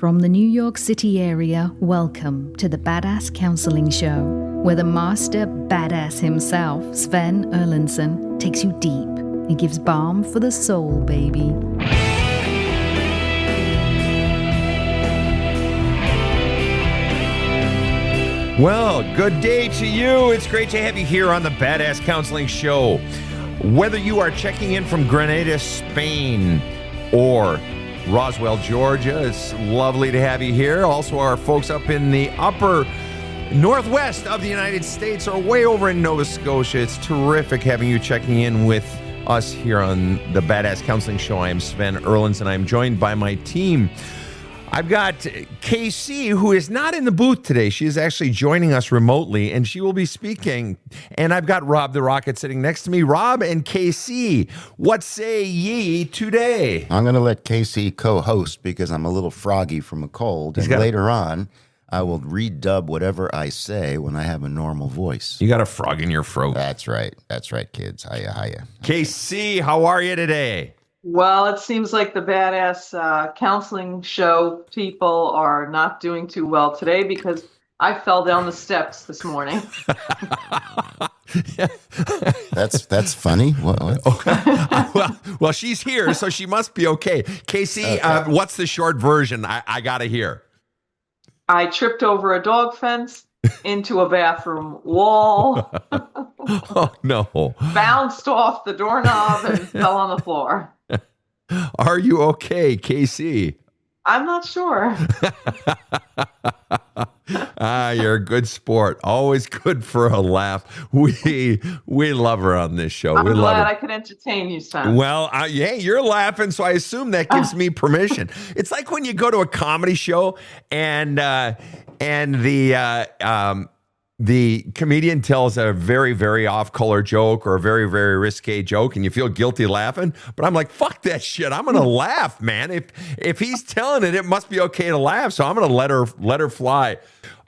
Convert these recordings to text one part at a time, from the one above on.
From the New York City area, welcome to the Badass Counseling Show, where the master badass himself, Sven takes you deep and gives balm for the soul, baby. Well, good day to you. It's great to have you here on the Badass Counseling Show. Whether you are checking in from Grenada, Spain, or Roswell, Georgia, it's lovely to have you here. Also, our folks up in the upper northwest of the United States or way over in Nova Scotia. It's terrific having you checking in with us here on the Badass Counseling Show. I am Sven and I'm joined by my team. I've got KC, who is not in the booth today. She is actually joining us remotely, and she will be speaking. And I've got Rob the Rocket sitting next to me. Rob and KC, what say ye today? I'm going to let KC co-host because I'm a little froggy from a cold. And later on, I will redub whatever I say when I have a normal voice. You got a frog in your throat. That's right. That's right, kids. Hiya. KC, how are you today? Well, it seems like the Badass Counseling Show people are not doing too well today because I fell down the steps this morning. That's funny. What? Well, she's here, so she must be okay. Casey, okay. What's the short version? I got to hear. I tripped over a dog fence into a bathroom wall. Oh, no. Bounced off the doorknob and fell on the floor. Are you okay, Casey? I'm not sure. You're a good sport. Always good for a laugh. We love her on this show. I'm glad I could entertain you, Sven. Well, yeah, you're laughing, so I assume that gives me permission. It's like when you go to a comedy show and the comedian tells a very, very off-color joke or a very, very risque joke, and you feel guilty laughing. But I'm like, fuck that shit. I'm gonna laugh, man. If he's telling it, it must be okay to laugh. So I'm gonna let her fly.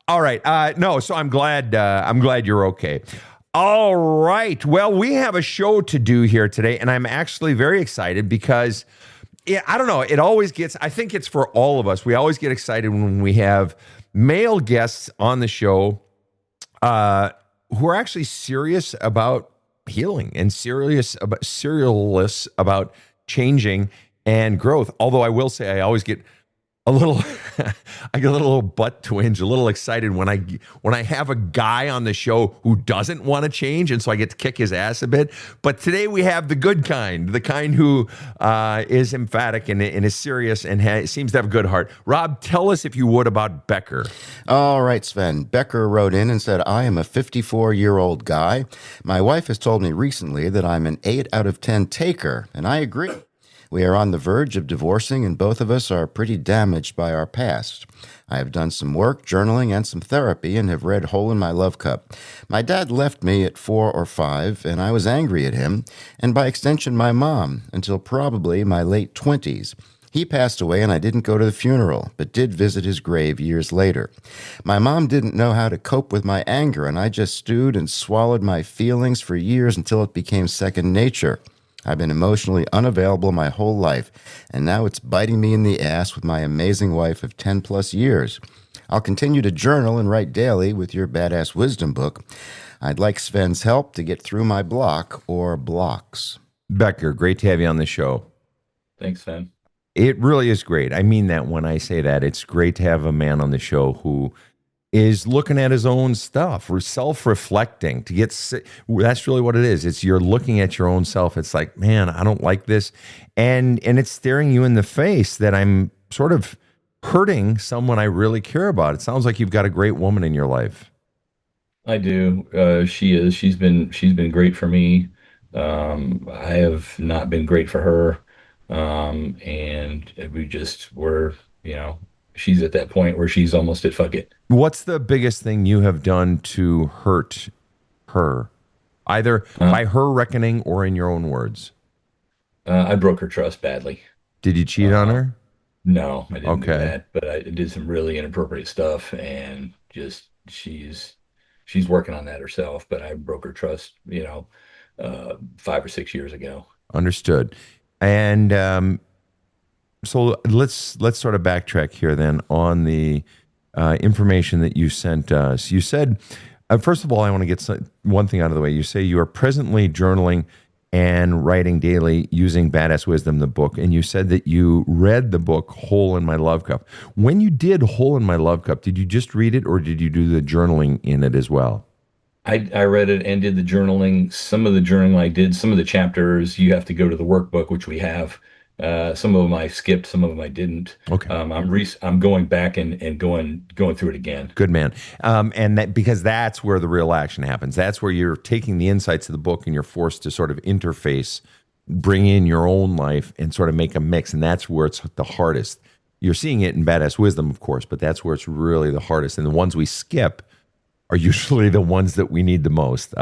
All right. No. So I'm glad you're okay. All right. Well, we have a show to do here today, and I'm actually very excited because I don't know. It always gets. I think it's for all of us. We always get excited when we have male guests on the show. Who are actually serious about healing and serious about changing and growth. Although I will say I always get a little butt twinge, a little excited when I have a guy on the show who doesn't want to change, and so I get to kick his ass a bit. But today we have the good kind, the kind who is emphatic and is serious and seems to have a good heart. Rob, tell us, if you would, about Becker. All right, Sven. Becker wrote in and said, I am a 54-year-old guy. My wife has told me recently that I'm an 8 out of 10 taker, and I agree. We are on the verge of divorcing, and both of us are pretty damaged by our past. I have done some work, journaling, and some therapy, and have read Hole in My Love Cup. My dad left me at 4 or 5, and I was angry at him, and by extension my mom, until probably my late 20s. He passed away, and I didn't go to the funeral, but did visit his grave years later. My mom didn't know how to cope with my anger, and I just stewed and swallowed my feelings for years until it became second nature. I've been emotionally unavailable my whole life, and now it's biting me in the ass with my amazing wife of 10 plus years. I'll continue to journal and write daily with your Badass Wisdom book. I'd like Sven's help to get through my block or blocks. Becker, great to have you on the show. Thanks, Sven. It really is great. I mean that when I say that. It's great to have a man on the show who is looking at his own stuff or self-reflecting to get that's really what it is. It's you're looking at your own self. It's like, man, I don't like this. And it's staring you in the face that I'm sort of hurting someone I really care about. It sounds like you've got a great woman in your life. I do. She is. She's been great for me. I have not been great for her. And we're, she's at that point where she's almost at fuck it. What's the biggest thing you have done to hurt her, either by her reckoning or in your own words? I broke her trust badly. Did you cheat on her? No, I didn't do that, but I did some really inappropriate stuff, and just she's working on that herself. But I broke her trust, 5 or 6 years ago. Understood. And So let's sort of backtrack here then on the information that you sent us. You said, first of all, I want to get one thing out of the way. You say you are presently journaling and writing daily using Badass Wisdom, the book. And you said that you read the book Hole in My Love Cup. When you did Hole in My Love Cup, did you just read it or did you do the journaling in it as well? I read it and did the journaling. Some of the journaling I did, some of the chapters you have to go to the workbook, which we have. Some of them I skipped, some of them I didn't. Okay. I'm going back and going through it again. Good man. And that because that's where the real action happens. That's where you're taking the insights of the book and you're forced to sort of interface, bring in your own life and sort of make a mix. And that's where it's the hardest. You're seeing it in Badass Wisdom, of course, but that's where it's really the hardest. And the ones we skip are usually the ones that we need the most.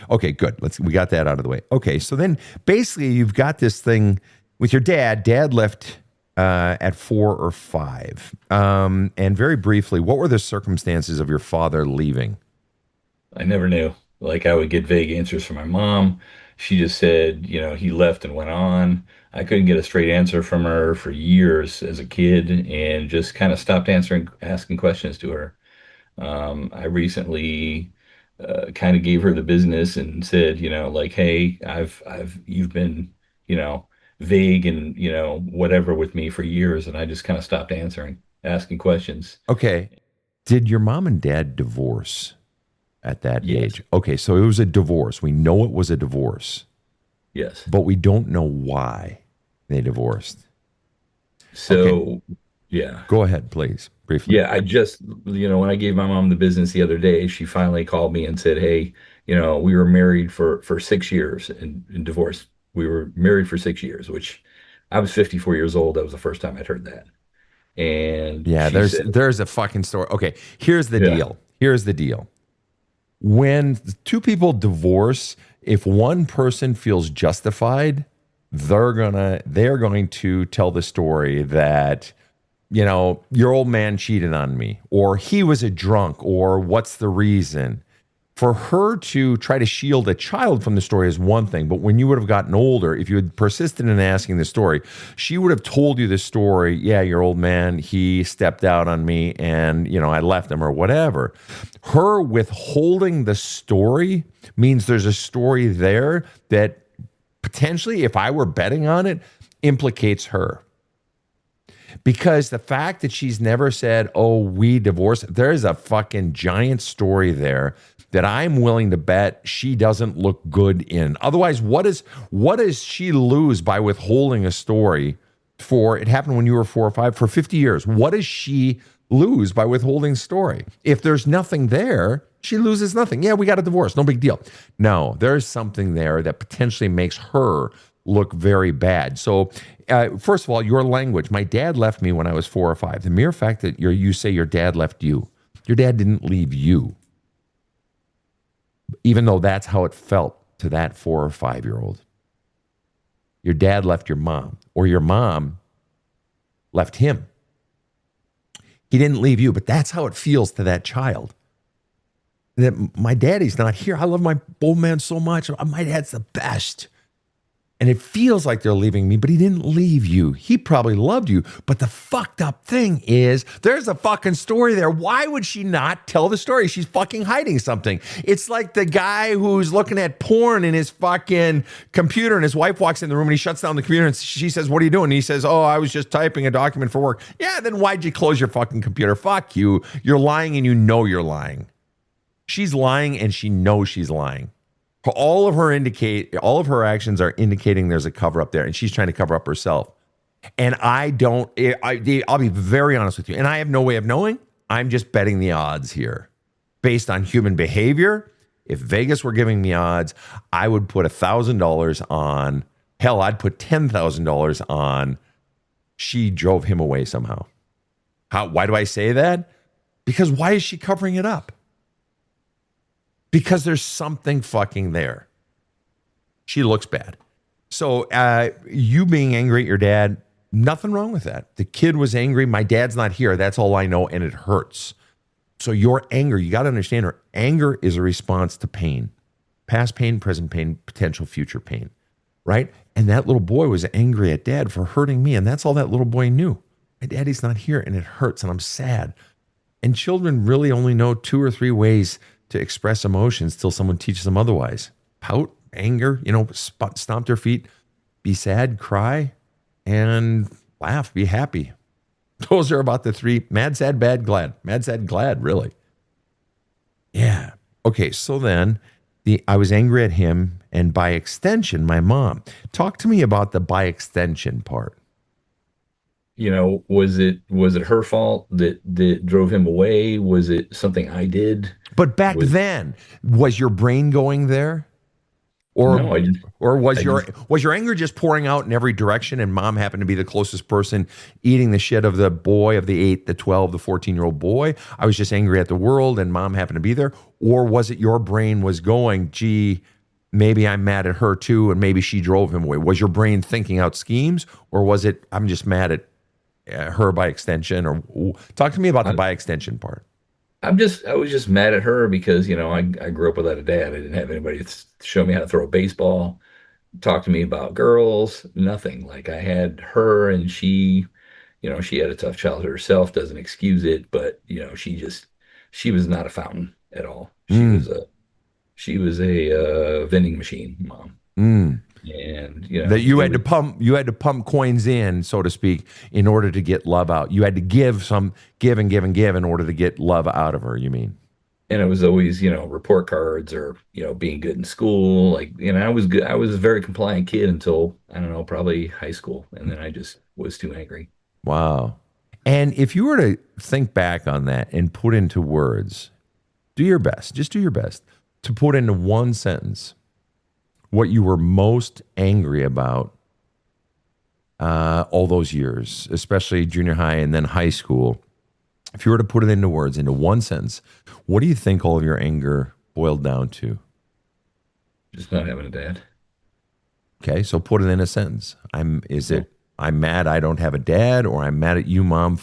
Okay, good. We got that out of the way. Okay, so then basically you've got this thing with your dad. Dad left at 4 or 5. And very briefly, what were the circumstances of your father leaving? I never knew. Like I would get vague answers from my mom. She just said, he left and went on. I couldn't get a straight answer from her for years as a kid and just kind of stopped asking questions to her. I recently kind of gave her the business and said, like, hey, you've been, vague and, whatever with me for years. And I just kind of stopped asking questions. Okay. Did your mom and dad divorce at that Yes. age? Okay. So it was a divorce. We know it was a divorce, Yes. but we don't know why they divorced. So, yeah. Go ahead, please, briefly. Yeah, I just, when I gave my mom the business the other day, she finally called me and said, hey, we were married for 6 years and divorced. We were married for 6 years, which I was 54 years old. That was the first time I'd heard that. And Yeah, she said, there's a fucking story. Okay, here's the Yeah. deal. Here's the deal. When two people divorce, if one person feels justified, they're going to tell the story that, your old man cheated on me, or he was a drunk, or what's the reason? For her to try to shield a child from the story is one thing, but when you would have gotten older, if you had persisted in asking the story, she would have told you the story. Yeah, your old man, he stepped out on me and, I left him or whatever. Her withholding the story means there's a story there that potentially, if I were betting on it, implicates her. Because the fact that she's never said, oh, we divorced, there's a fucking giant story there that I'm willing to bet she doesn't look good in. Otherwise, what does she lose by withholding a story for, it happened when you were 4 or 5, for 50 years? What does she lose by withholding story? If there's nothing there, she loses nothing. Yeah, we got a divorce, no big deal. No, there's something there that potentially makes her look very bad. So, first of all, your language. My dad left me when I was 4 or 5. The mere fact that you say your dad left you, your dad didn't leave you. Even though that's how it felt to that 4 or 5-year-old. Your dad left your mom, or your mom left him. He didn't leave you, but that's how it feels to that child. That my daddy's not here. I love my old man so much. My dad's the best. And it feels like they're leaving me, but he didn't leave you. He probably loved you. But the fucked up thing is there's a fucking story there. Why would she not tell the story? She's fucking hiding something. It's like the guy who's looking at porn in his fucking computer and his wife walks in the room and he shuts down the computer and she says, what are you doing? And he says, oh, I was just typing a document for work. Yeah, then why'd you close your fucking computer? Fuck you. You're lying and you know you're lying. She's lying and she knows she's lying. All of her actions are indicating there's a cover up there, and she's trying to cover up herself. And I'll be very honest with you, and I have no way of knowing. I'm just betting the odds here, based on human behavior. If Vegas were giving me odds, I would put $1,000 on. Hell, I'd put $10,000 on. She drove him away somehow. Why do I say that? Because why is she covering it up? Because there's something fucking there. She looks bad. So you being angry at your dad, nothing wrong with that. The kid was angry. My dad's not here. That's all I know, and it hurts. So your anger, you got to understand her anger is a response to pain. Past pain, present pain, potential future pain, right? And that little boy was angry at dad for hurting me. And that's all that little boy knew. My daddy's not here and it hurts and I'm sad. And children really only know 2 or 3 ways to express emotions till someone teaches them otherwise. Pout, anger, stomp their feet, be sad, cry, and laugh, be happy. Those are about the 3: mad, sad, bad, glad. Mad, sad, glad, really. Yeah. Okay, so then I was angry at him and by extension, my mom. Talk to me about the by extension part. Was it her fault that drove him away? Was it something I did? But back then, was your brain going there? Or No, was your anger just pouring out in every direction and mom happened to be the closest person eating the shit of the boy, of the 8, the 12, the 14-year-old boy? I was just angry at the world and mom happened to be there? Or was it your brain was going, gee, maybe I'm mad at her too and maybe she drove him away? Was your brain thinking out schemes or was it I'm just mad at her by extension? Or talk to me about the by extension part. I was just mad at her because, I grew up without a dad. I didn't have anybody to show me how to throw a baseball, talk to me about girls, nothing. Like I had her and she had a tough childhood herself, doesn't excuse it, but she was not a fountain at all. She was a vending machine mom. And that you had to pump coins in, so to speak, in order to get love out. You had to give in order to get love out of her, you mean? And it was always, report cards or, being good in school. Like, I was good. I was a very compliant kid until, I don't know, probably high school. And then I just was too angry. Wow. And if you were to think back on that and put into words, do your best to put into one sentence what you were most angry about all those years, especially junior high and then high school. If you were to put it into words, into one sentence, what do you think all of your anger boiled down to? Just not having a dad. Okay, so put it in a sentence. I'm mad I don't have a dad, or I'm mad at you, mom,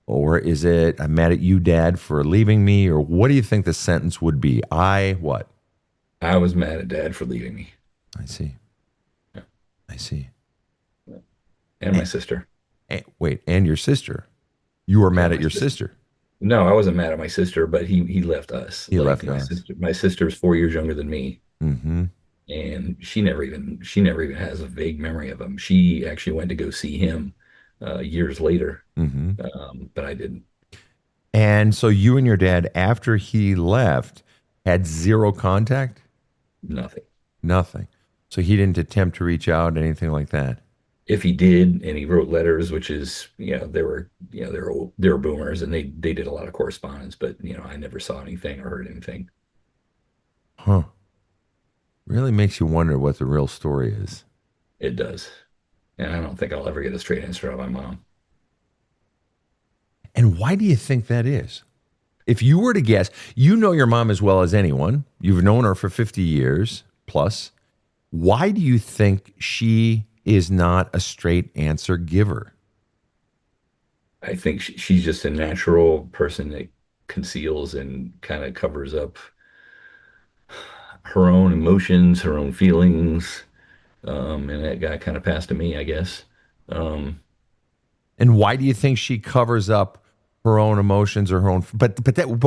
or is it I'm mad at you, dad, for leaving me? Or what do you think the sentence would be? What? I was mad at dad for leaving me. I see. Yeah. I see. And my sister. And your sister. You were mad at your sister. No, I wasn't mad at my sister, but he left us. He left my us. My sister's 4 years younger than me. Mm-hmm. And she never even has a vague memory of him. She actually went to go see him years later. Mm-hmm. But I didn't. And so you and your dad, after he left, had zero contact? Nothing. So he didn't attempt to reach out, anything like that? If he did, and he wrote letters, which is, they were boomers and they did a lot of correspondence, but, I never saw anything or heard anything. Huh. Really makes you wonder what the real story is. It does. And I don't think I'll ever get a straight answer out of my mom. And why do you think that is? If you were to guess, you know your mom as well as anyone. You've known her for 50 years plus. Why do you think she is not a straight answer giver? I think she's just a natural person that conceals and kind of covers up her own emotions, her own feelings. And that got kind of passed to me, I guess. And why do you think she covers up her own emotions or her own? But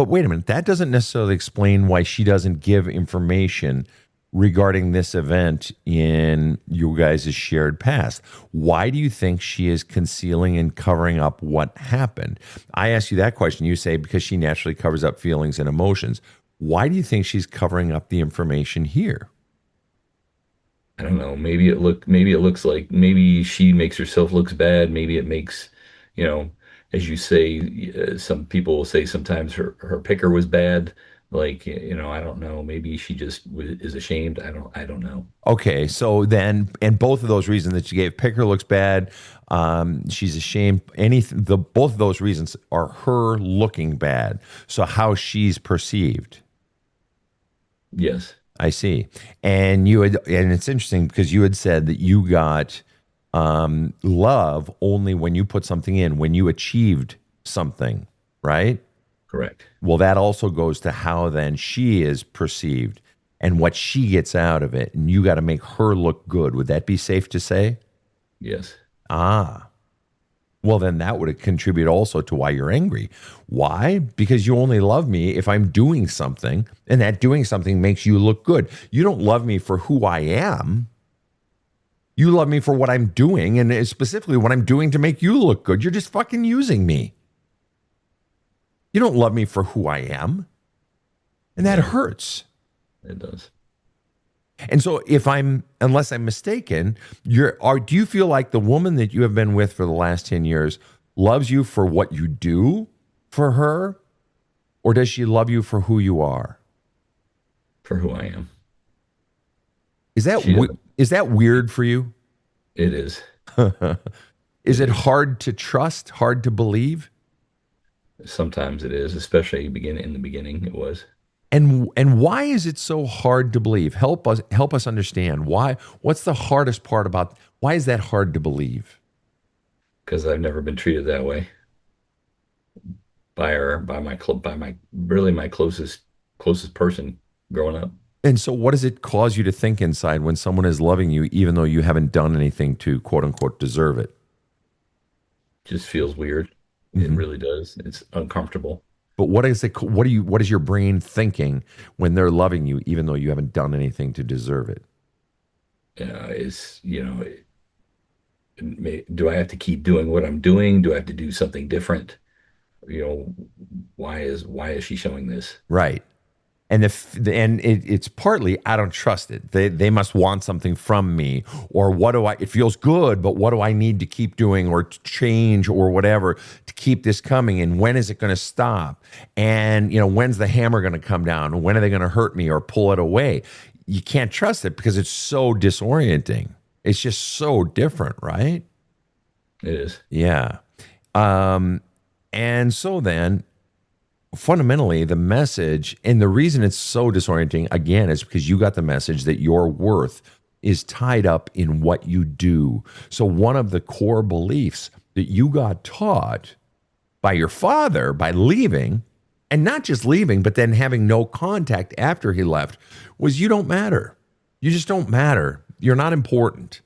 wait a minute. That doesn't necessarily explain why she doesn't give information regarding this event in you guys' shared past. Why do you think she is concealing and covering up what happened? I ask you that question. You say because she naturally covers up feelings and emotions. Why do you think she's covering up the information here? I don't know. Maybe it looks like maybe she makes herself looks bad. Maybe it makes, as you say, some people will say sometimes her picker was bad. Like, I don't know. Maybe she just is ashamed. I don't know. Okay, so then, and both of those reasons that you gave, picker looks bad, she's ashamed. Both of those reasons are her looking bad. So how she's perceived. Yes, I see. And it's interesting because you had said that you got love only when you put something in, when you achieved something, right? Correct. Well, that also goes to how then she is perceived. and what she gets out of it, and you got to make her look good. Would that be safe to say? Yes. Ah, well, then that would contribute also to why you're angry. Why? Because you only love me if I'm doing something, and that doing something makes you look good. You don't love me for who I am. You love me for what I'm doing, and specifically what I'm doing to make you look good. You're just fucking using me. You don't love me for who I am. And that hurts. It does. And so unless I'm mistaken, do you feel like the woman that you have been with for the last 10 years loves you for what you do for her? Or does she love you for who you are? For who I am. Is that weird for you? It is. Is it hard to trust, hard to believe? Sometimes it is, especially in the beginning it was. And why is it so hard to believe? Help us understand. Why? What's the hardest part about? Why is that hard to believe? Because I've never been treated that way by my closest person growing up. And so, what does it cause you to think inside when someone is loving you, even though you haven't done anything to quote unquote deserve it? Just feels weird. It really does. It's uncomfortable. But what is your brain thinking when they're loving you, even though you haven't done anything to deserve it? Do I have to keep doing what I'm doing? Do I have to do something different? Why is she showing this? Right. And it's partly I don't trust it. They must want something from me, or it feels good, but what do I need to keep doing or to change or whatever to keep this coming? And when is it going to stop? And when's the hammer going to come down? When are they going to hurt me or pull it away? You can't trust it because it's so disorienting. It's just so different, right? It is. Yeah. And so then, fundamentally, the message, and the reason it's so disorienting, again, is because you got the message that your worth is tied up in what you do. So one of the core beliefs that you got taught by your father by leaving, and not just leaving, but then having no contact after he left, was you don't matter. You just don't matter. You're not important.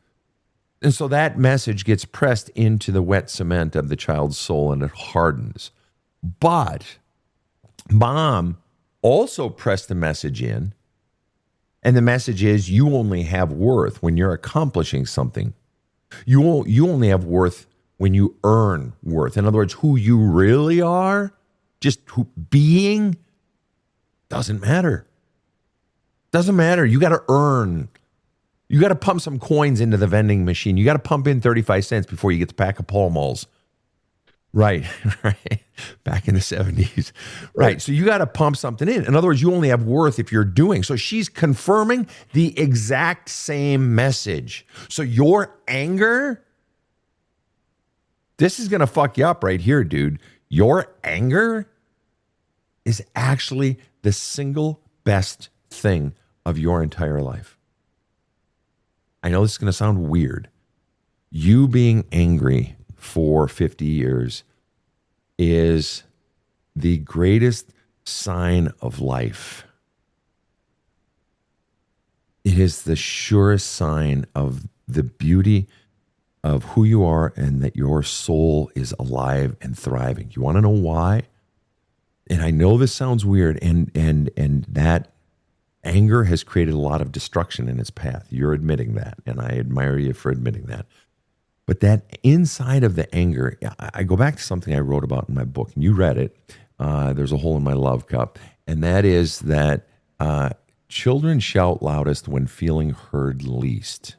And so that message gets pressed into the wet cement of the child's soul and it hardens. But Mom also pressed the message in, and the message is you only have worth when you're accomplishing something. You only have worth when you earn worth. In other words, who you really are, just being, doesn't matter. Doesn't matter. You got to earn. You got to pump some coins into the vending machine. You got to pump in 35 cents before you get the pack of Pall Malls. Right. Back in the 70s. Right. So you got to pump something in. In other words, you only have worth if you're doing. So she's confirming the exact same message. So your anger, this is going to fuck you up right here, dude. Your anger is actually the single best thing of your entire life. I know this is going to sound weird. You being angry for 50 years is the greatest sign of life. It is the surest sign of the beauty of who you are and that your soul is alive and thriving. You want to know why? And I know this sounds weird, and that anger has created a lot of destruction in its path. You're admitting that, and I admire you for admitting that. But that inside of the anger, I go back to something I wrote about in my book, and you read it. There's a hole in my love cup. And that is that children shout loudest when feeling heard least.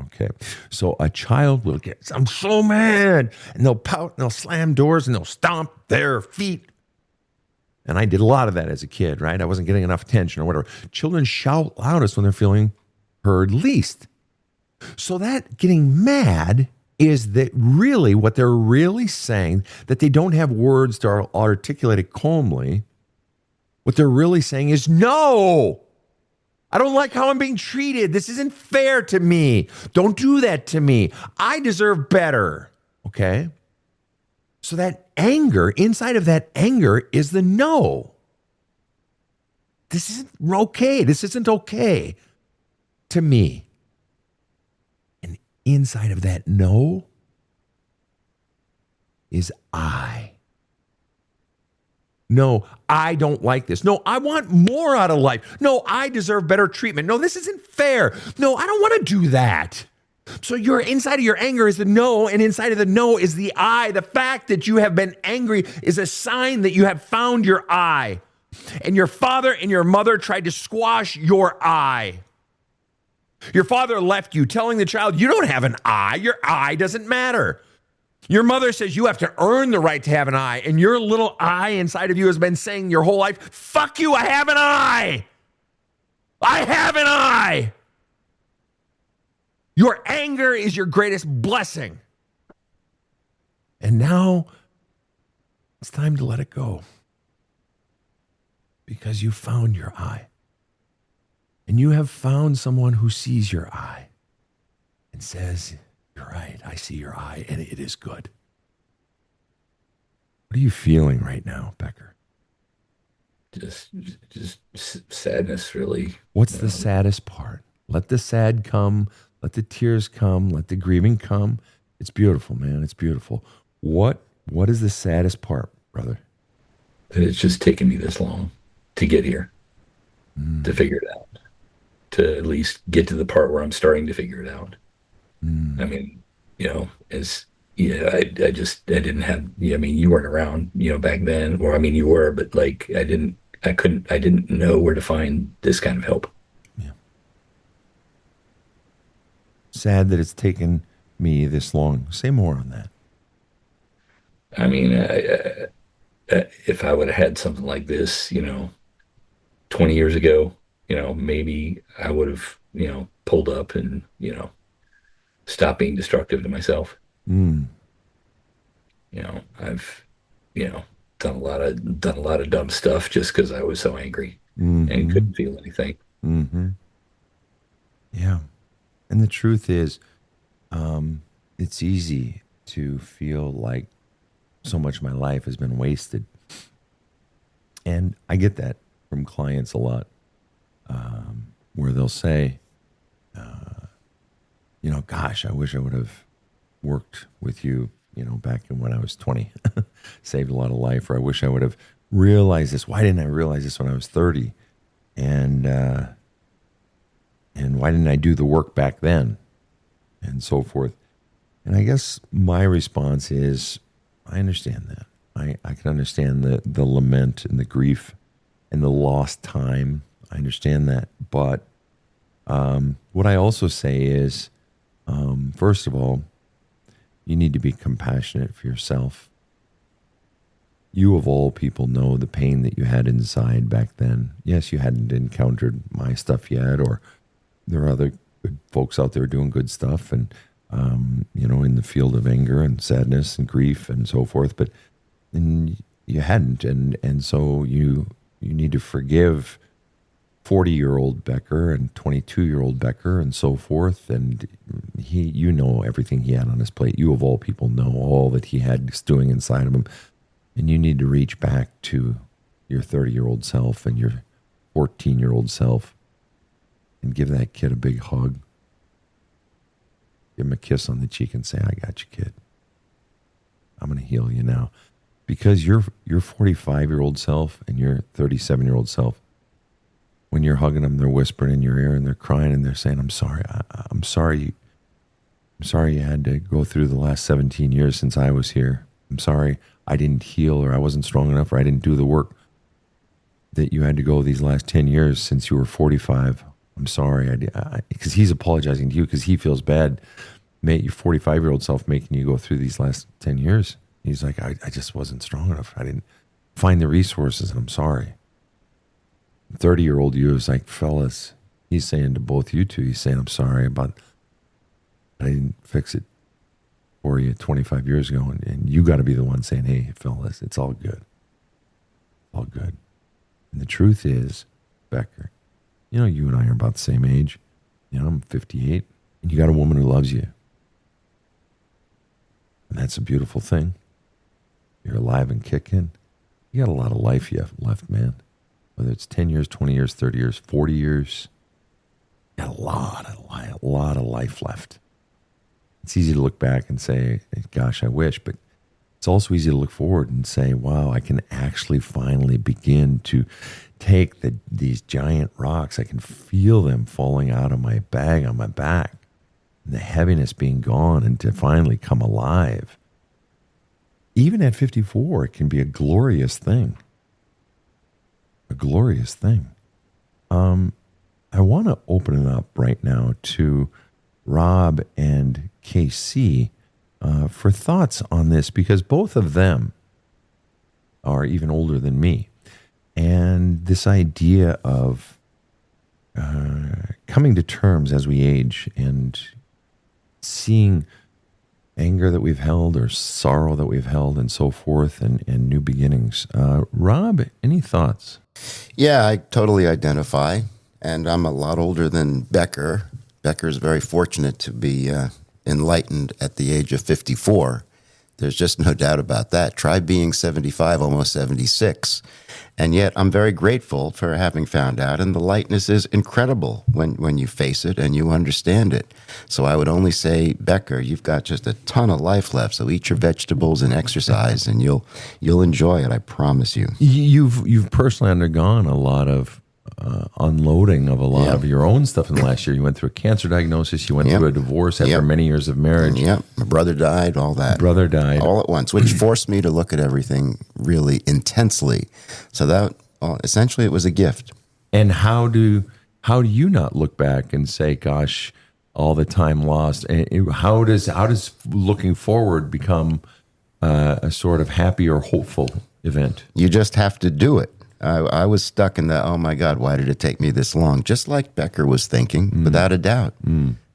Okay. So a child will get, I'm so mad. And they'll pout and they'll slam doors and they'll stomp their feet. And I did a lot of that as a kid, right? I wasn't getting enough attention or whatever. Children shout loudest when they're feeling heard least. So that getting mad is that really what they're really saying, that they don't have words to articulate it calmly. What they're really saying is, no, I don't like how I'm being treated. This isn't fair to me. Don't do that to me. I deserve better. Okay? So that anger, inside of that anger is the no. this isn't okay. This isn't okay to me. And inside of that no is I. No, I don't like this. No, I want more out of life. No, I deserve better treatment. No, this isn't fair. No, I don't want to do that. So your inside of your anger is the no, and inside of the no is the I. The fact that you have been angry is a sign that you have found your I. And your father and your mother tried to squash your I. Your father left you telling the child, you don't have an I. Your I doesn't matter. Your mother says you have to earn the right to have an I, and your little I inside of you has been saying your whole life, fuck you, I have an I. I have an I. Your anger is your greatest blessing. And now it's time to let it go. Because you found your I. And you have found someone who sees your I and says, you're right, I see your I, and it is good. What are you feeling right now, Becker? Just sadness, really. What's the saddest part? Let the sad come. Let the tears come. Let the grieving come. It's beautiful, man. It's beautiful. What is the saddest part, brother? That it's just taken me this long to get here, to figure it out, to at least get to the part where I'm starting to figure it out. I mean, I didn't have, I mean, you weren't around, back then, or I mean, you were, but like, I didn't know where to find this kind of help. Yeah. Sad that it's taken me this long. Say more on that. I mean, if I would have had something like this, 20 years ago, maybe I would have, pulled up and, stop being destructive to myself. I've, done a lot of dumb stuff just because I was so angry and couldn't feel anything. Yeah. And the truth is, it's easy to feel like so much of my life has been wasted. And I get that from clients a lot, where they'll say, gosh, I wish I would have worked with you, back when I was 20, saved a lot of life, or I wish I would have realized this. Why didn't I realize this when I was 30? And why didn't I do the work back then? And so forth. And I guess my response is, I understand that. I can understand the lament and the grief and the lost time. I understand that. But what I also say is, first of all, you need to be compassionate for yourself. You of all people know the pain that you had inside back then. Yes, you hadn't encountered my stuff yet, or there are other good folks out there doing good stuff, and in the field of anger and sadness and grief and so forth. But you hadn't, and so you need to forgive 40-year-old Becker and 22-year-old Becker and so forth. And you know everything he had on his plate. You of all people know all that he had stewing inside of him. And you need to reach back to your 30-year-old self and your 14-year-old self and give that kid a big hug. Give him a kiss on the cheek and say, I got you, kid. I'm going to heal you now. Because your 45-year-old self and your 37-year-old self, when you're hugging them, they're whispering in your ear and they're crying and they're saying, I'm sorry. I'm sorry. I'm sorry you had to go through the last 17 years since I was here. I'm sorry I didn't heal, or I wasn't strong enough, or I didn't do the work that you had to go these last 10 years since you were 45. I'm sorry. Because he's apologizing to you because he feels bad. Mate, your 45-year-old self making you go through these last 10 years. He's like, I just wasn't strong enough. I didn't find the resources, and I'm sorry. 30-year-old you is like, fellas, he's saying to both you two, he's saying, I'm sorry about, I didn't fix it for you 25 years ago. And you got to be the one saying, hey, fellas, it's all good. All good. And the truth is, Becker, you and I are about the same age. I'm 58, and you got a woman who loves you. And that's a beautiful thing. You're alive and kicking. You got a lot of life left, man. whether it's 10 years, 20 years, 30 years, 40 years, got a lot of life left. It's easy to look back and say, gosh, I wish, but it's also easy to look forward and say, wow, I can actually finally begin to take these giant rocks. I can feel them falling out of my bag on my back, and the heaviness being gone, and to finally come alive. Even at 54, it can be a glorious thing. A glorious thing. I want to open it up right now to Rob and KC for thoughts on this, because both of them are even older than me. And this idea of coming to terms as we age and seeing anger that we've held or sorrow that we've held and so forth, and new beginnings. Rob, any thoughts? Yeah, I totally identify. And I'm a lot older than Becker. Becker's very fortunate to be enlightened at the age of 54. There's just no doubt about that. Try being 75, almost 76. And yet I'm very grateful for having found out. And the lightness is incredible when you face it and you understand it. So I would only say, Becker, you've got just a ton of life left. So eat your vegetables and exercise, and you'll enjoy it. I promise you. You've personally undergone a lot of unloading of a lot of your own stuff in the last year. You went through a cancer diagnosis. You went through a divorce after many years of marriage. Yeah, my brother died, all that. Brother died. All at once, which forced me to look at everything really intensely. So that, essentially, it was a gift. And how do you not look back and say, gosh, all the time lost? And how does looking forward become a sort of happy or hopeful event? You just have to do it. I was stuck in the, oh my God, why did it take me this long? Just like Becker was thinking, without a doubt.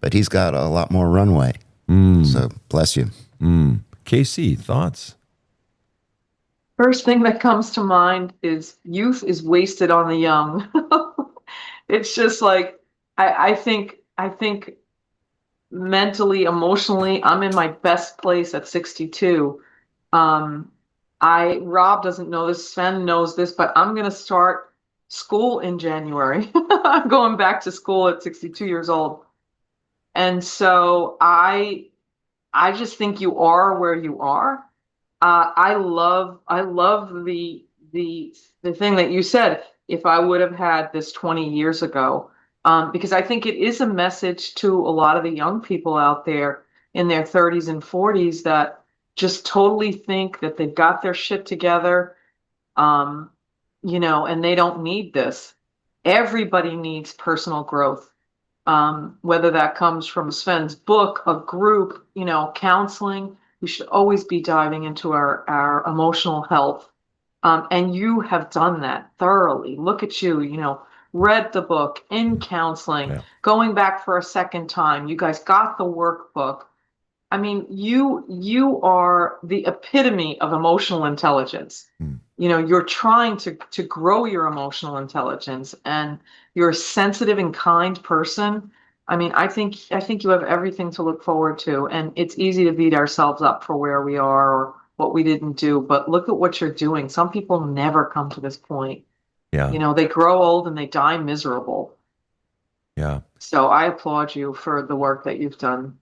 But he's got a lot more runway. So bless you. KC, thoughts? First thing that comes to mind is youth is wasted on the young. It's just like, I think mentally, emotionally, I'm in my best place at 62. Rob doesn't know this, Sven knows this, but I'm going to start school in January. I'm going back to school at 62 years old. And so I just think you are where you are. I love the thing that you said, if I would have had this 20 years ago, because I think it is a message to a lot of the young people out there in their 30s and 40s that just totally think that they've got their shit together, and they don't need this. Everybody needs personal growth, whether that comes from Sven's book, a group, counseling. We should always be diving into our emotional health. And you have done that thoroughly. Look at you, read the book, in counseling, going back for a second time. You guys got the workbook. I mean, you are the epitome of emotional intelligence. You're trying to grow your emotional intelligence, and you're a sensitive and kind person. I mean, I think you have everything to look forward to, and it's easy to beat ourselves up for where we are or what we didn't do. But look at what you're doing. Some people never come to this point. Yeah. They grow old and they die miserable. Yeah. So I applaud you for the work that you've done.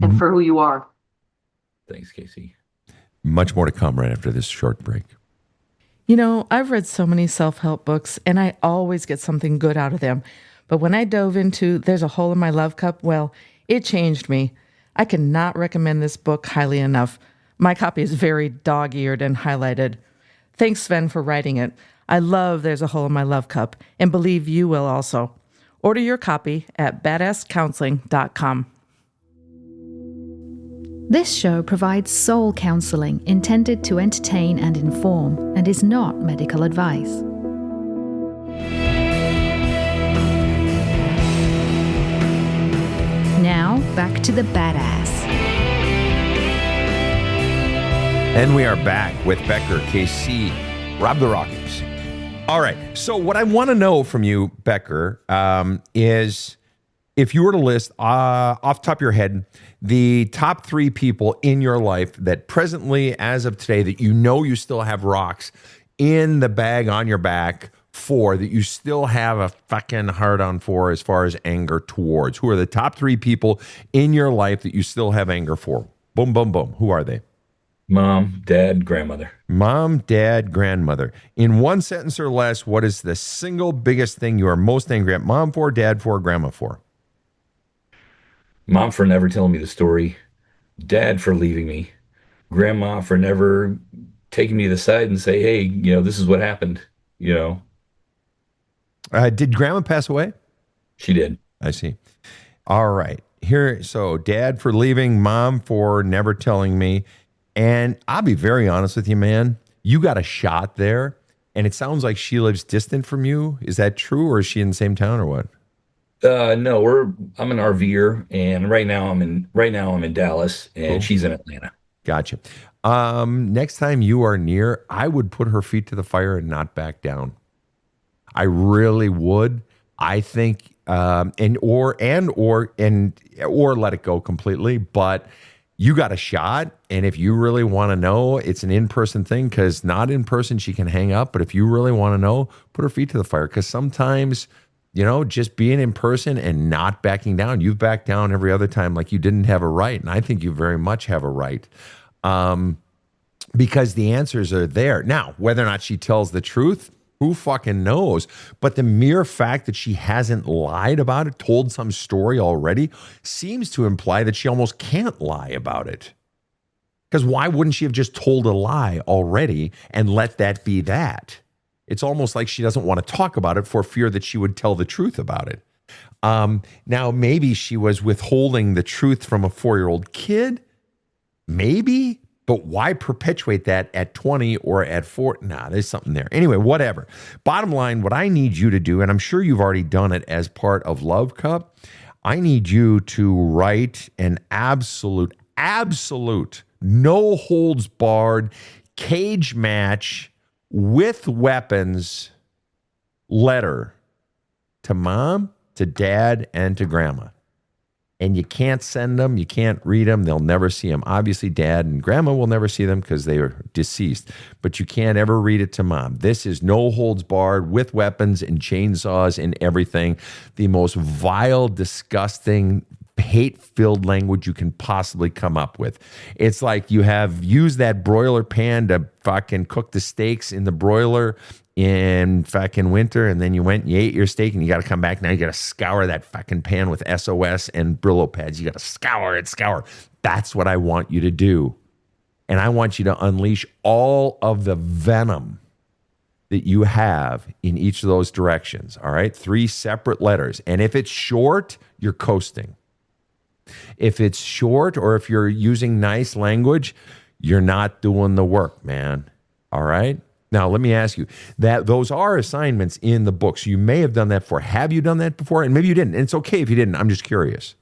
And for who you are. Thanks, Casey. Much more to come right after this short break. I've read so many self-help books, and I always get something good out of them. But when I dove into There's a Hole in My Love Cup, well, it changed me. I cannot recommend this book highly enough. My copy is very dog-eared and highlighted. Thanks, Sven, for writing it. I love There's a Hole in My Love Cup, and believe you will also. Order your copy at badasscounseling.com. This show provides soul counseling intended to entertain and inform, and is not medical advice. Now, back to the badass. And we are back with Becker, KC, Rob the Rockets. All right, so what I want to know from you, Becker, is if you were to list off the top of your head the top 3 people in your life that presently, as of today, that you still have rocks in the bag on your back, for that you still have a fucking hard on for as far as anger towards? Who are the top 3 people in your life that you still have anger for? Boom, boom, boom. Who are they? Mom, dad, grandmother. Mom, dad, grandmother. In one sentence or less, what is the single biggest thing you are most angry at mom for, dad for, grandma for? Mom for never telling me the story. Dad for leaving me. Grandma for never taking me to the side and say, hey, this is what happened. Did grandma pass away? She did. I see. All right. So dad for leaving, mom for never telling me. And I'll be very honest with you, man. You got a shot there. And it sounds like she lives distant from you. Is that true? Or is she in the same town or what? No, I'm an RVer, and right now I'm in Dallas, and Cool. she's in Atlanta. Gotcha. Next time you are near, I would put her feet to the fire and not back down. I really would. I think, or let it go completely. But you got a shot, and if you really want to know, it's an in-person thing. Because not in person, she can hang up. But if you really want to know, put her feet to the fire. Because sometimes, just being in person and not backing down. You've backed down every other time like you didn't have a right. And I think you very much have a right. Because the answers are there. Now, whether or not she tells the truth, who fucking knows? But the mere fact that she hasn't lied about it, told some story already, seems to imply that she almost can't lie about it. Because why wouldn't she have just told a lie already and let that be that? It's almost like she doesn't want to talk about it for fear that she would tell the truth about it. Now, maybe she was withholding the truth from a 4-year-old kid. Maybe. But why perpetuate that at 20 or at 4? Nah, there's something there. Anyway, whatever. Bottom line, what I need you to do, and I'm sure you've already done it as part of Love Cup, I need you to write an absolute, no holds barred, cage match with weapons letter to mom, to dad, and to grandma. And you can't send them. You can't read them. They'll never see them. Obviously, dad and grandma will never see them because they are deceased. But you can't ever read it to mom. This is no holds barred with weapons and chainsaws and everything. The most vile, disgusting, hate-filled language you can possibly come up with. It's like you have used that broiler pan to fucking cook the steaks in the broiler in fucking winter, and then you went and you ate your steak, and you got to come back. Now you got to scour that fucking pan with SOS and Brillo pads. You got to scour. That's what I want you to do. And I want you to unleash all of the venom that you have in each of those directions. All right? 3 separate letters. And if it's short, you're coasting. If it's short, or if you're using nice language, you're not doing the work, man. All right? Now, let me ask you, that those are assignments in the book. So you may have done that before. Have you done that before? And maybe you didn't. And it's okay if you didn't. I'm just curious.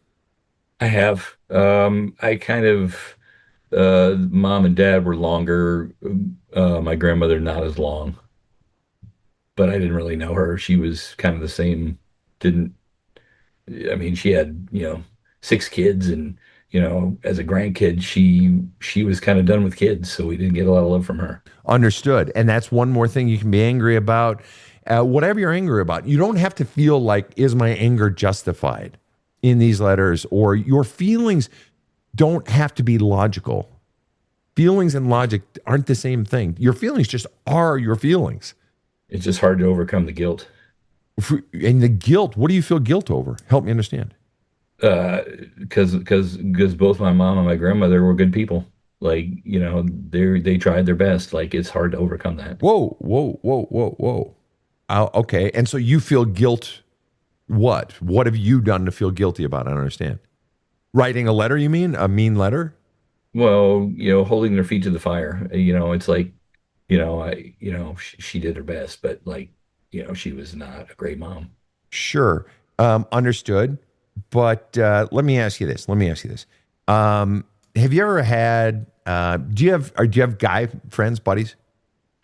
I have. I kind of, mom and dad were longer. My grandmother, not as long. But I didn't really know her. She was kind of the same. She had, 6 kids, and, as a grandkid, she was kind of done with kids. So we didn't get a lot of love from her. Understood. And that's one more thing you can be angry about. Whatever you're angry about, you don't have to feel like, is my anger justified in these letters? Or your feelings don't have to be logical. Feelings and logic aren't the same thing. Your feelings just are your feelings. It's just hard to overcome the guilt. And the guilt, what do you feel guilt over? Help me understand. Because both my mom and my grandmother were good people. Like, they tried their best. Like, it's hard to overcome that. Whoa. Okay. And so you feel guilt. What? What have you done to feel guilty about? I don't understand. Writing a letter, you mean? A mean letter? Well, holding their feet to the fire. It's like, she did her best, but like, she was not a great mom. Sure. Understood. But let me ask you this. Have you ever had, do you have guy friends, buddies?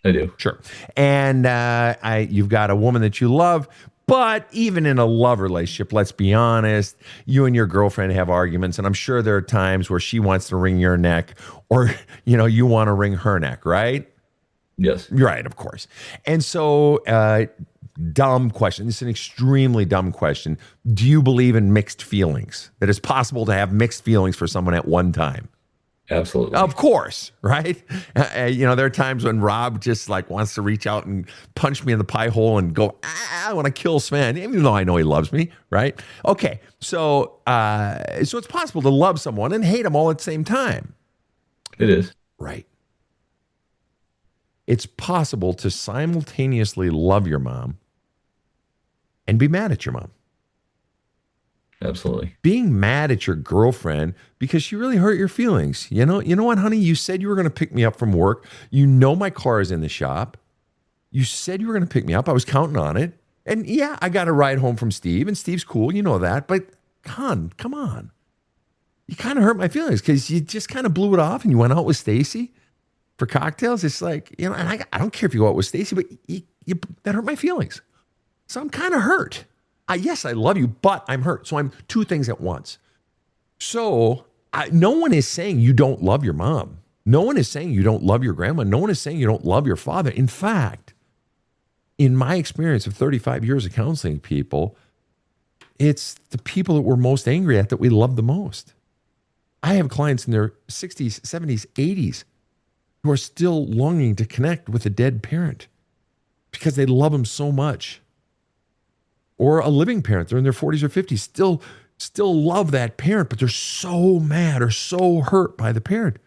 I do. Sure. And you've got a woman that you love, but even in a love relationship, let's be honest, you and your girlfriend have arguments, and I'm sure there are times where she wants to wring your neck, or, you want to wring her neck, right? Yes. Right, of course. And so dumb question. This is an extremely dumb question. Do you believe in mixed feelings? That it's possible to have mixed feelings for someone at one time? Absolutely. Of course, right? There are times when Rob just like wants to reach out and punch me in the pie hole and go, I want to kill Sven, even though I know he loves me, right? Okay, so it's possible to love someone and hate them all at the same time. It is. Right. It's possible to simultaneously love your mom and be mad at your mom. Absolutely. Being mad at your girlfriend because she really hurt your feelings. You know what, honey? You said you were going to pick me up from work. You know my car is in the shop. You said you were going to pick me up. I was counting on it. And yeah, I got a ride home from Steve, and Steve's cool. You know that. But come on. You kind of hurt my feelings because you just kind of blew it off and you went out with Stacy for cocktails. It's like, and I don't care if you go out with Stacy, but that hurt my feelings. So I'm kind of hurt. Yes, I love you, but I'm hurt. So I'm two things at once. So no one is saying you don't love your mom. No one is saying you don't love your grandma. No one is saying you don't love your father. In fact, in my experience of 35 years of counseling people, it's the people that we're most angry at that we love the most. I have clients in their 60s, 70s, 80s who are still longing to connect with a dead parent because they love them so much. Or a living parent, they're in their 40s or 50s, still love that parent, but they're so mad or so hurt by the parent.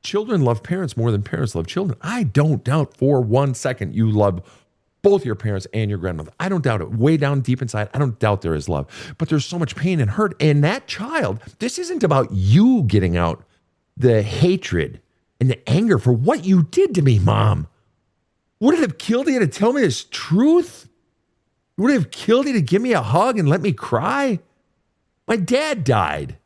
Children love parents more than parents love children. I don't doubt for 1 second you love both your parents and your grandmother. I don't doubt it. Way down deep inside, I don't doubt there is love. But there's so much pain and hurt. And that child, this isn't about you getting out the hatred and the anger for what you did to me, Mom. Would it have killed you to tell me this truth? Would it have killed you to give me a hug and let me cry? My dad died.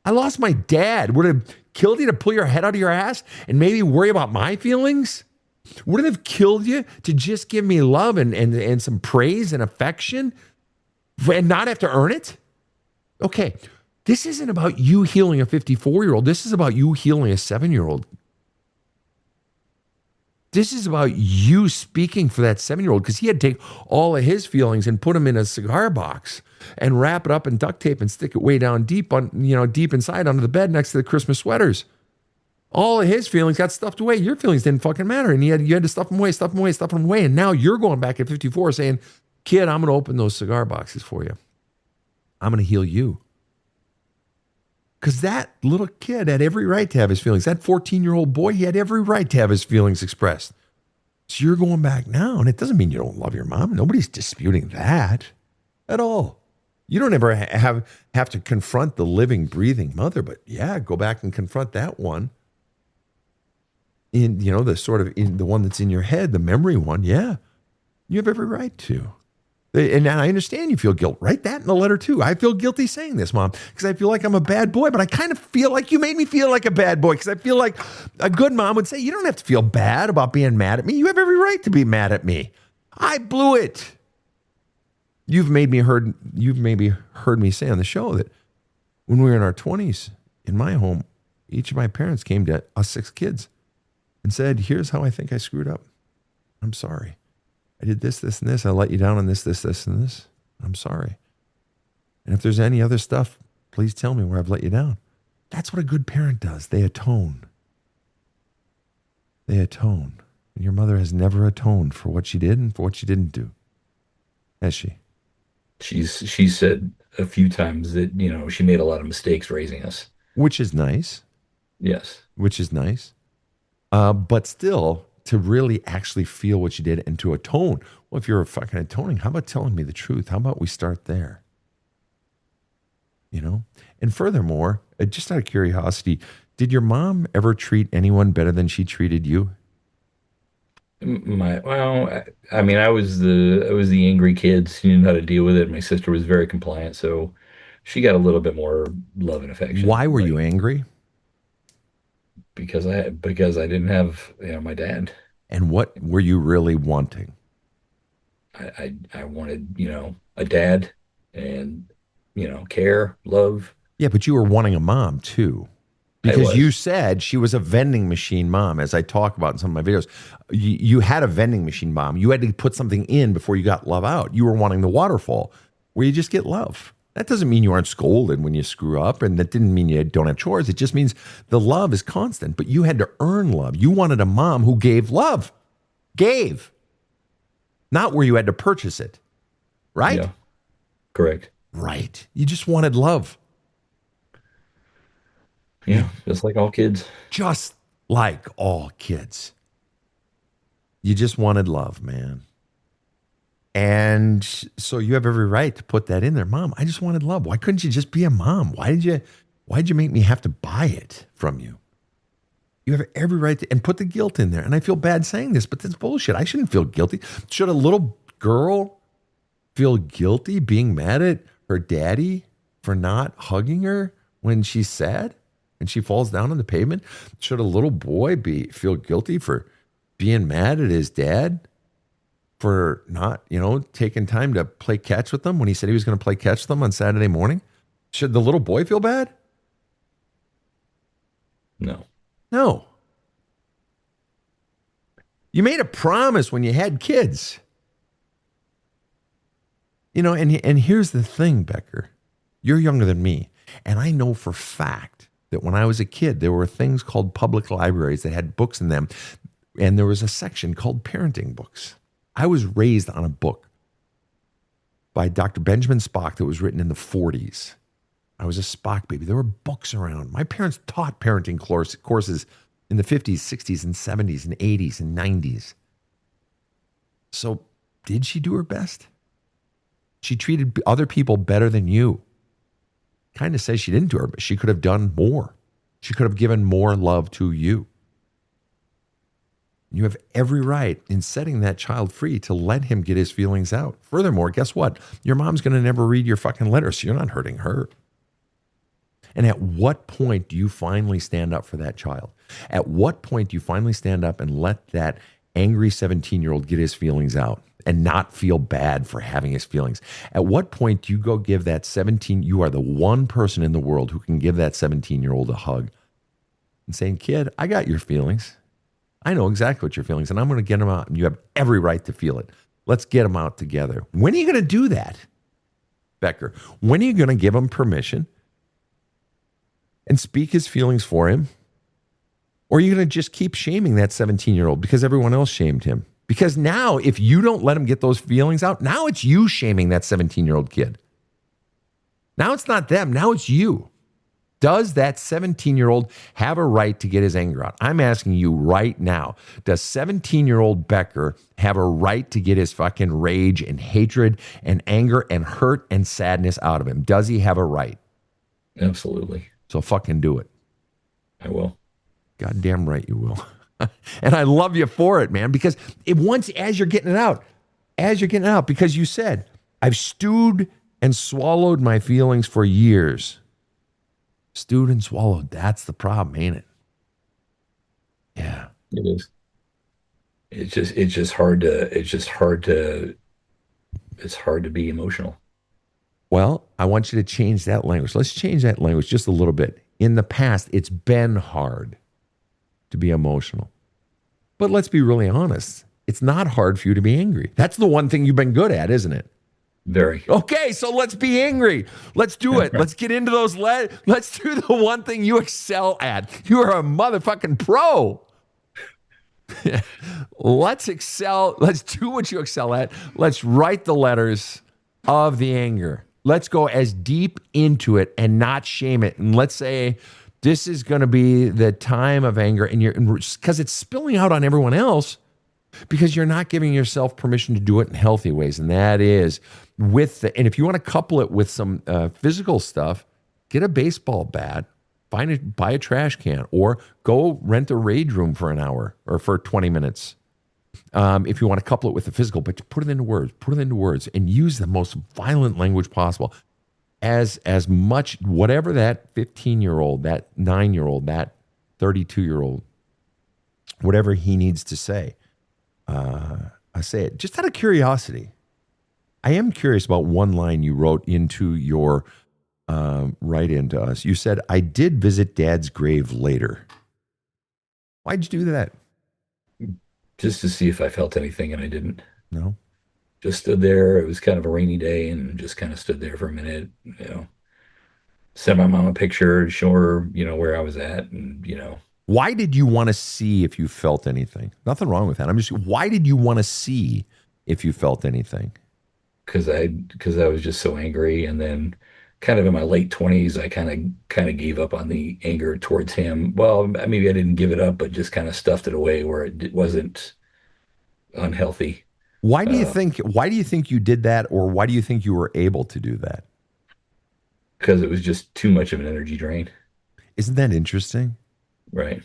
I lost my dad. Would it have killed you to pull your head out of your ass and maybe worry about my feelings? Would it have killed you to just give me love and some praise and affection and not have to earn it? Okay, this isn't about you healing a 54-year-old. This is about you healing a 7-year-old. This is about you speaking for that 7-year-old because he had to take all of his feelings and put them in a cigar box and wrap it up in duct tape and stick it way down deep deep inside under the bed next to the Christmas sweaters. All of his feelings got stuffed away. Your feelings didn't fucking matter. And you had to stuff them away. And now you're going back at 54 saying, kid, I'm going to open those cigar boxes for you. I'm going to heal you. Because that little kid had every right to have his feelings. That 14-year-old boy, he had every right to have his feelings expressed. So you're going back now, and it doesn't mean you don't love your mom. Nobody's disputing that at all. You don't ever have to confront the living, breathing mother, but yeah, go back and confront that one. In the one that's in your head, the memory one, yeah, you have every right to. And I understand you feel guilt. Write that in the letter too. I feel guilty saying this, Mom, because I feel like I'm a bad boy, but I kind of feel like you made me feel like a bad boy because I feel like a good mom would say, you don't have to feel bad about being mad at me. You have every right to be mad at me. I blew it. You've maybe heard me say on the show that when we were in our 20s in my home, each of my parents came to us 6 kids and said, here's how I think I screwed up. I'm sorry. I did this, this, and this. I let you down on this, this, this, and this. I'm sorry. And if there's any other stuff, please tell me where I've let you down. That's what a good parent does. They atone. They atone. And your mother has never atoned for what she did and for what she didn't do. Has she? She said a few times that, she made a lot of mistakes raising us. Which is nice. Yes. Which is nice. But still, to really actually feel what you did and to atone. Well, if you're fucking atoning, how about telling me the truth? How about we start there? And furthermore, just out of curiosity, did your mom ever treat anyone better than she treated you? I was the angry kid. She didn't know how to deal with it. My sister was very compliant, so she got a little bit more love and affection. Why were you angry? Because I didn't have my dad. And what were you really wanting? I wanted a dad and care, love. Yeah, but you were wanting a mom too, Because was. you said she was a vending machine mom, as I talk about in some of my videos. You had a vending machine mom. You had to put something in before you got love out. You were wanting the waterfall where you just get love. That doesn't mean you aren't scolded when you screw up, and that didn't mean you don't have chores. It just means the love is constant, but you had to earn love. You wanted a mom who gave love. Gave. Not where you had to purchase it. Right? Yeah, correct. Right. You just wanted love. Yeah, just like all kids. Just like all kids. You just wanted love, man. And so you have every right to put that in there. Mom, I just wanted love. Why couldn't you just be a mom? Why'd you make me have to buy it from you? You have every right to, and put the guilt in there. And I feel bad saying this, but that's bullshit. I shouldn't feel guilty. Should a little girl feel guilty being mad at her daddy for not hugging her when she's sad and she falls down on the pavement? Should a little boy feel guilty for being mad at his dad for not, taking time to play catch with them when he said he was going to play catch with them on Saturday morning? Should the little boy feel bad? No. No. You made a promise when you had kids. And here's the thing, Becker. You're younger than me. And I know for fact that when I was a kid, there were things called public libraries that had books in them. And there was a section called parenting books. I was raised on a book by Dr. Benjamin Spock that was written in the 40s. I was a Spock baby. There were books around. My parents taught parenting courses in the 50s, 60s, and 70s, and 80s, and 90s. So did she do her best? She treated other people better than you. Kind of says she didn't do her, but she could have done more. She could have given more love to you. You have every right in setting that child free to let him get his feelings out. Furthermore, guess what? Your mom's going to never read your fucking letters, so you're not hurting her. And at what point do you finally stand up for that child? At what point do you finally stand up and let that angry 17-year-old get his feelings out and not feel bad for having his feelings? At what point do you go give that 17, you are the one person in the world who can give that 17-year-old a hug and saying, kid, I got your feelings. I know exactly what your feelings, and I'm going to get them out, and you have every right to feel it. Let's get them out together. When are you going to do that, Becker? When are you going to give him permission and speak his feelings for him? Or are you going to just keep shaming that 17-year-old because everyone else shamed him? Because now, if you don't let him get those feelings out, now it's you shaming that 17-year-old kid. Now it's not them. Now it's you. Does that 17-year-old have a right to get his anger out? I'm asking you right now. Does 17-year-old Becker have a right to get his fucking rage and hatred and anger and hurt and sadness out of him? Does he have a right? Absolutely. So fucking do it. I will. Goddamn right you will. And I love you for it, man, because as you're getting it out, because you said, I've stewed and swallowed my feelings for years. Stewed and swallowed. That's the problem, ain't it? Yeah. It is. It's just hard to be emotional. Well, I want you to change that language. Let's change that language just a little bit. In the past, it's been hard to be emotional. But let's be really honest. It's not hard for you to be angry. That's the one thing you've been good at, isn't it? Very. Okay, so let's be angry. Let's do it. Let's get into those. Let's do the one thing you excel at. You are a motherfucking pro. Let's excel. Let's do what you excel at. Let's write the letters of the anger. Let's go as deep into it and not shame it. And let's say this is going to be the time of anger, and because it's spilling out on everyone else, because you're not giving yourself permission to do it in healthy ways. And that is and if you want to couple it with some physical stuff, get a baseball bat, buy a trash can, or go rent a rage room for an hour or for 20 minutes. If you want to couple it with the physical, but put it into words and use the most violent language possible. As much, whatever that 15-year-old, that 9-year-old, that 32-year-old, whatever he needs to say, I say it just out of curiosity. I am curious about one line you wrote into your write into us. You said, I did visit Dad's grave later. Why'd you do that? Just to see if I felt anything, and I didn't. No. Just stood there. It was kind of a rainy day, and just kind of stood there for a minute. Sent my mom a picture, show her, where I was at, and Why did you want to see if you felt anything? Nothing wrong with that. Why did you want to see if you felt anything? because I was just so angry, and then kind of in my late 20s, I kind of gave up on the anger towards him. Well, maybe I didn't give it up, but just kind of stuffed it away where it wasn't unhealthy. Why do you think you did that, or why do you think you were able to do that? Because it was just too much of an energy drain. Isn't that interesting? Right.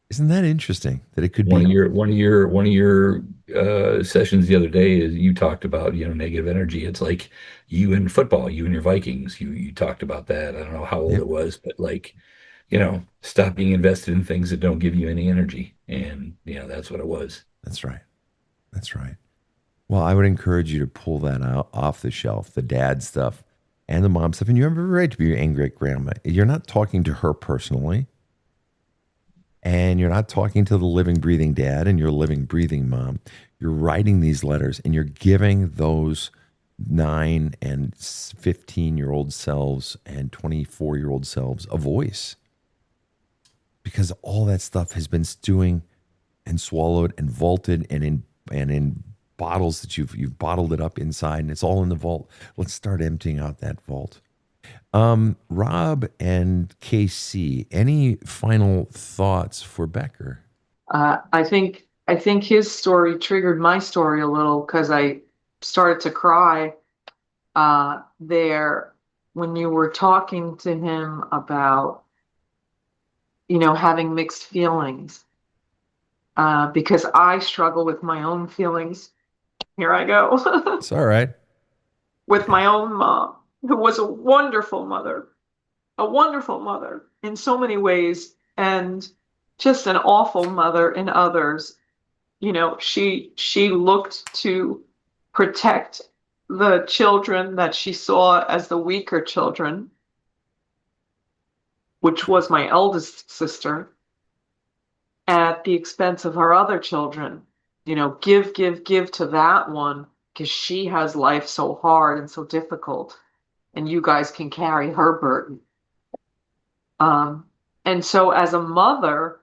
Isn't that interesting that it could One of be? your sessions the other day is you talked about negative energy. It's like you in football, you and your Vikings. You talked about that. I don't know how old Yep, it was, but like stop being invested in things that don't give you any energy, and that's what it was. that's right. That's right. Well, I would encourage you to pull that out off the shelf, the dad stuff and the mom stuff. And you have every right to be angry at grandma. You're not talking to her personally, and you're not talking to the living, breathing dad and your living, breathing mom. You're writing these letters, and you're giving those 9 and 15-year-old selves and 24-year-old selves a voice, because all that stuff has been stewing and swallowed and vaulted and in bottles that you've bottled it up inside, and it's all in the vault. Let's start emptying out that vault. Rob and KC, any final thoughts for Becker? I think his story triggered my story a little because I started to cry there when you were talking to him about having mixed feelings, because I struggle with my own feelings. Here I go. It's all right. With my own mom, who was a wonderful mother in so many ways, and just an awful mother in others. She looked to protect the children that she saw as the weaker children, which was my eldest sister, at the expense of her other children. Give to that one because she has life so hard and so difficult, and you guys can carry her burden. And so as a mother,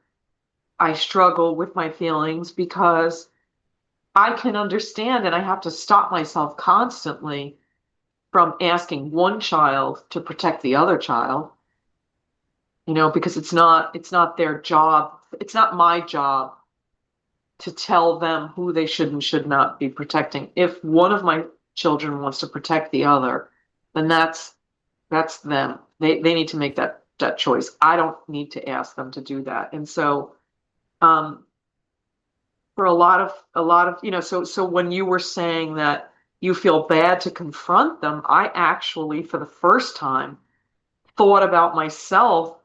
I struggle with my feelings because I can understand, and I have to stop myself constantly from asking one child to protect the other child, because it's not their job. It's not my job to tell them who they should and should not be protecting. If one of my children wants to protect the other, then that's them. They need to make that choice. I don't need to ask them to do that. And so for a lot of so when you were saying that you feel bad to confront them, I actually for the first time thought about myself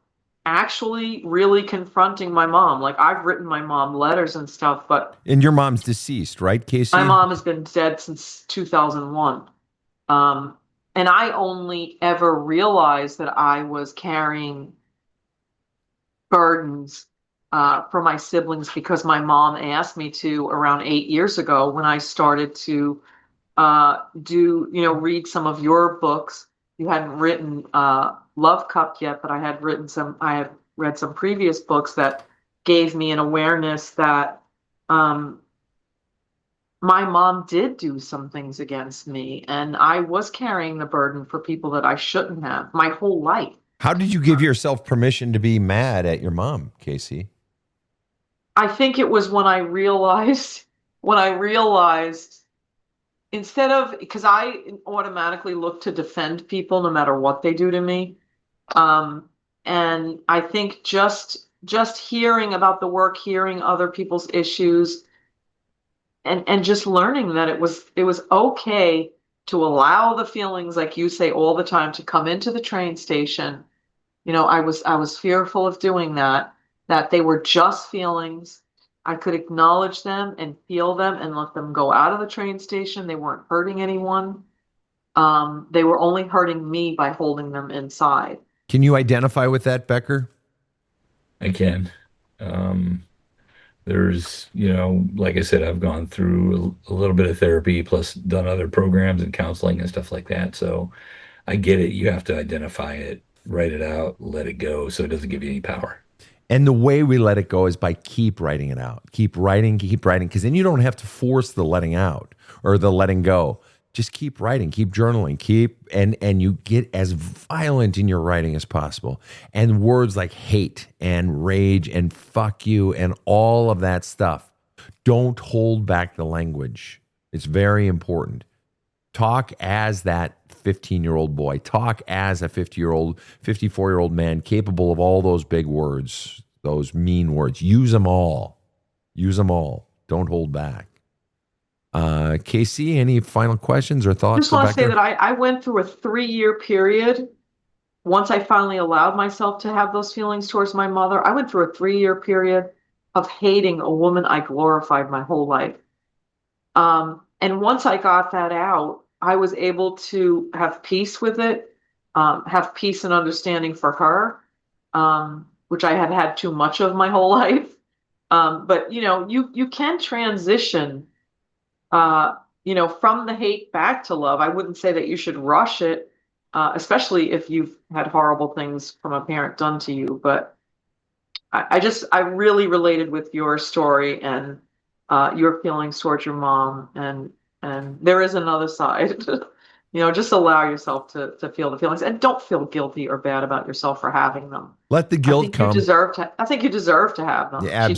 actually really confronting my mom. Like, I've written my mom letters and stuff, but And your mom's deceased, right, my Casey? mom has been dead since 2001. And I only ever realized that I was carrying burdens for my siblings because my mom asked me to around 8 years ago, when I started to read some of your books. You hadn't written Love Cup yet, but I had read some previous books that gave me an awareness that my mom did do some things against me, and I was carrying the burden for people that I shouldn't have my whole life. How did you give yourself permission to be mad at your mom, Casey? I think it was when I realized instead of, because I automatically look to defend people no matter what they do to me. And I think just hearing about the work, hearing other people's issues, and just learning that it was okay to allow the feelings, like you say all the time, to come into the train station. I was fearful of doing that they were just feelings. I could acknowledge them and feel them and let them go out of the train station. They weren't hurting anyone. They were only hurting me by holding them inside. Can you identify with that, Becker? I can. There's, like I said, I've gone through a little bit of therapy plus done other programs and counseling and stuff like that. So I get it. You have to identify it, write it out, let it go so it doesn't give you any power. And the way we let it go is by keep writing it out. Keep writing, because then you don't have to force the letting out or the letting go. Just keep writing, keep journaling, and you get as violent in your writing as possible. And words like hate and rage and fuck you and all of that stuff. Don't hold back the language. It's very important. Talk as that 15-year-old boy. Talk as a 54-year-old man capable of all those big words, those mean words. Use them all. Use them all. Don't hold back. Casey, any final questions or thoughts? I just want to say that I went through a 3-year period. Once I finally allowed myself to have those feelings towards my mother, I went through a 3-year period of hating a woman I glorified my whole life. And once I got that out, I was able to have peace with it, have peace and understanding for her, which I had had too much of my whole life. But you can transition, from the hate back to love. I wouldn't say that you should rush it, especially if you've had horrible things from a parent done to you. But I really related with your story and your feelings towards your mom, and there is another side. Just allow yourself to feel the feelings and don't feel guilty or bad about yourself for having them. Let the guilt come. I think you deserve to have them. Yeah, absolutely.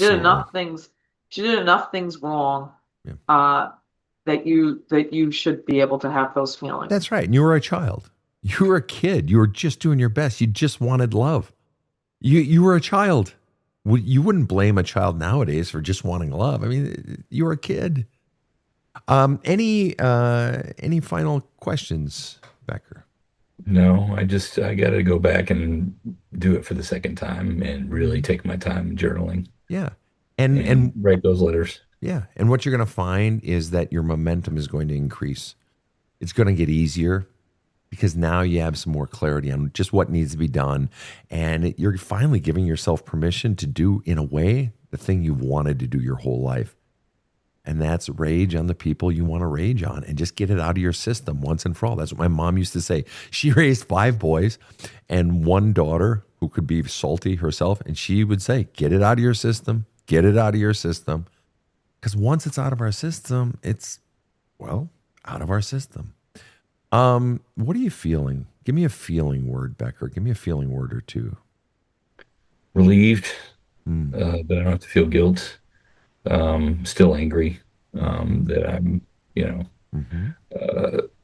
She did enough things wrong. Yeah. That you should be able to have those feelings. That's right. And you were a child. You were a kid. You were just doing your best. You just wanted love. You were a child. You wouldn't blame a child nowadays for just wanting love. I mean, you were a kid. Any final questions, Becker? No, I got to go back and do it for the second time and really take my time journaling. Yeah. And write those letters. Yeah. And what you're going to find is that your momentum is going to increase. It's going to get easier because now you have some more clarity on just what needs to be done. And you're finally giving yourself permission to do, in a way, the thing you've wanted to do your whole life. And that's rage on the people you want to rage on and just get it out of your system once and for all. That's what my mom used to say. She raised 5 boys and 1 daughter who could be salty herself. And she would say, get it out of your system. Get it out of your system. Because once it's out of our system, it's, out of our system. What are you feeling? Give me a feeling word, Becker. Give me a feeling word or two. Relieved that I don't have to feel guilt. Still angry that I'm,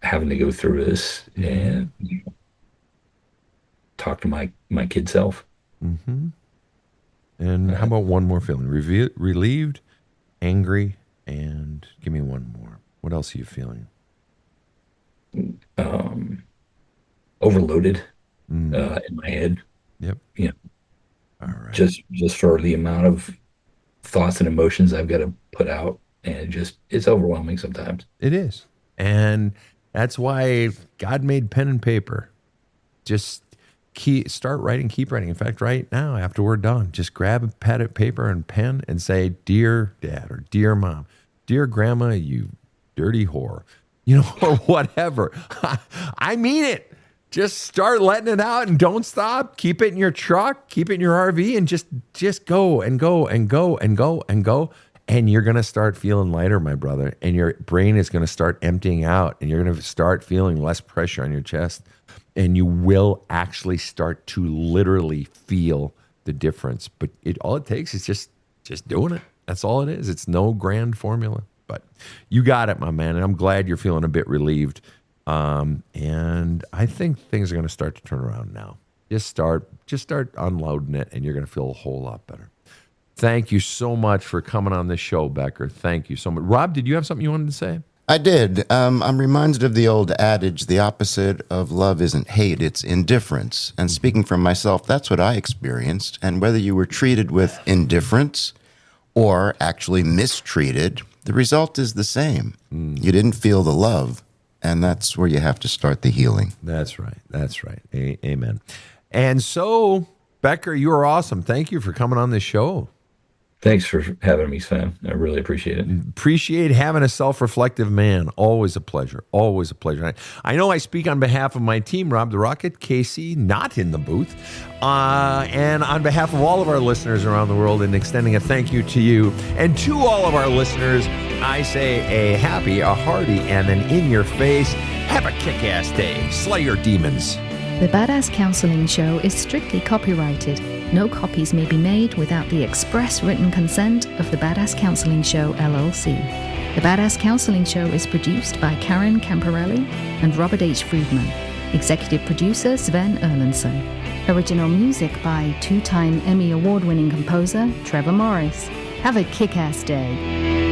having to go through this and talk to my kid self. Mm-hmm. And how about one more feeling? Relieved, angry, and give me one more. What else are you feeling? Overloaded in my head. Yep. All right. Just for the amount of thoughts and emotions I've got to put out, and it's overwhelming sometimes. It is. And that's why God made pen and paper. Just start writing, keep writing. In fact, right now, after we're done, just grab a pad of paper and pen and say, dear dad or dear mom, dear grandma, you dirty whore, or whatever. I mean it. Just start letting it out and don't stop. Keep it in your truck, keep it in your RV, and just go and go and go and go and go. And you're going to start feeling lighter, my brother. And your brain is going to start emptying out, and you're going to start feeling less pressure on your chest. And you will actually start to literally feel the difference. But all it takes is just doing it. That's all it is. It's no grand formula. But you got it, my man. And I'm glad you're feeling a bit relieved. And I think things are going to start to turn around now. Just start unloading it, and you're going to feel a whole lot better. Thank you so much for coming on this show, Becker. Thank you so much. Rob, did you have something you wanted to say? I did. I'm reminded of the old adage, the opposite of love isn't hate, it's indifference. And speaking from myself, that's what I experienced. And whether you were treated with indifference or actually mistreated, the result is the same. You didn't feel the love. And that's where you have to start the healing. That's right. That's right. Amen. And so, Becker, you are awesome. Thank you for coming on this show. Thanks for having me, Sven. I really appreciate it. Appreciate having a self-reflective man. Always a pleasure. Always a pleasure. I know I speak on behalf of my team, Rob the Rocket, Casey, not in the booth, and on behalf of all of our listeners around the world, and extending a thank you to you. And to all of our listeners, I say a happy, a hearty, and an in-your-face, have a kick-ass day. Slay your demons. The Badass Counseling Show is strictly copyrighted. No copies may be made without the express written consent of the Badass Counseling Show, LLC. The Badass Counseling Show is produced by Karen Camparelli and Robert H. Friedman. Executive producer Sven Erlandson. Original music by two-time Emmy Award-winning composer Trevor Morris. Have a kick-ass day.